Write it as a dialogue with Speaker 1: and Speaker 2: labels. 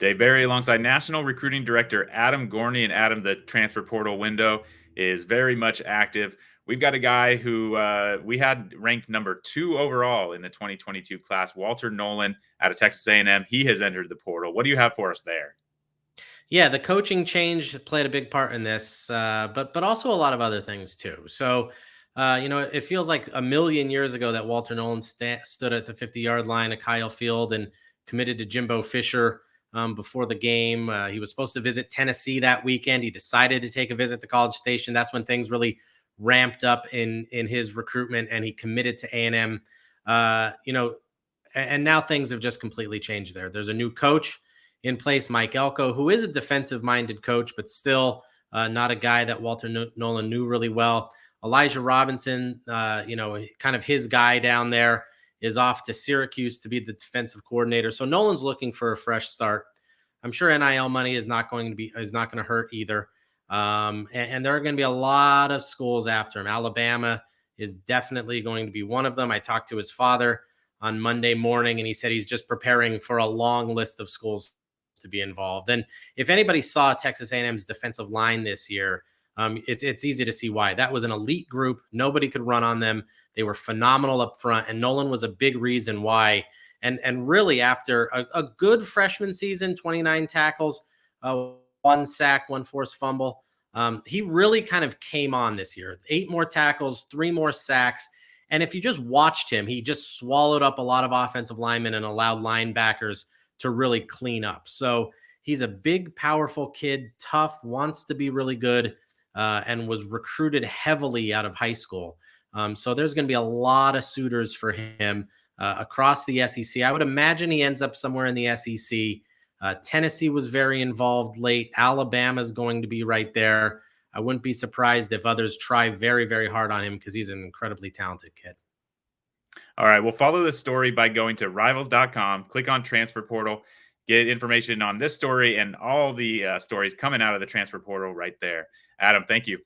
Speaker 1: Dave Barry alongside National Recruiting Director Adam Gorney. And Adam, the transfer portal window is very much active. We've got a guy who we had ranked number 2 overall in the 2022 class, Walter Nolen out of Texas A&M. He has entered the portal. What do you have for us there?
Speaker 2: Yeah, the coaching change played a big part in this, but also a lot of other things too. So, it feels like a million years ago that Walter Nolen stood at the 50-yard line at Kyle Field and committed to Jimbo Fisher before the game. He was supposed to visit Tennessee that weekend. He decided to take a visit to College Station. That's when things really ramped up in his recruitment, and he committed to A&M. And now things have just completely changed there. There's a new coach in place, Mike Elko, who is a defensive-minded coach, but still not a guy that Walter Nolen knew really well. Elijah Robinson, kind of his guy down there, is off to Syracuse to be the defensive coordinator. So Nolan's looking for a fresh start. I'm sure NIL money is not going to hurt either. And there are going to be a lot of schools after him. Alabama is definitely going to be one of them. I talked to his father on Monday morning, and he said he's just preparing for a long list of schools to be involved. And if anybody saw Texas A&M's defensive line this year, it's easy to see why. That was an elite group. Nobody could run on them. They were phenomenal up front, and Nolen was a big reason why. And really, after a good freshman season, 29 tackles, 1 sack, 1 forced fumble, he really kind of came on this year. 8 more tackles, 3 more sacks. And if you just watched him, he just swallowed up a lot of offensive linemen and allowed linebackers to really clean up. So he's a big, powerful kid, tough, wants to be really good, and was recruited heavily out of high school. So there's going to be a lot of suitors for him across the SEC. I would imagine he ends up somewhere in the SEC. Tennessee was very involved late. Alabama is going to be right there. I wouldn't be surprised if others try very, very hard on him because he's an incredibly talented kid.
Speaker 1: All right, we'll follow this story by going to rivals.com, click on transfer portal, get information on this story and all the stories coming out of the transfer portal right there. Adam, thank you.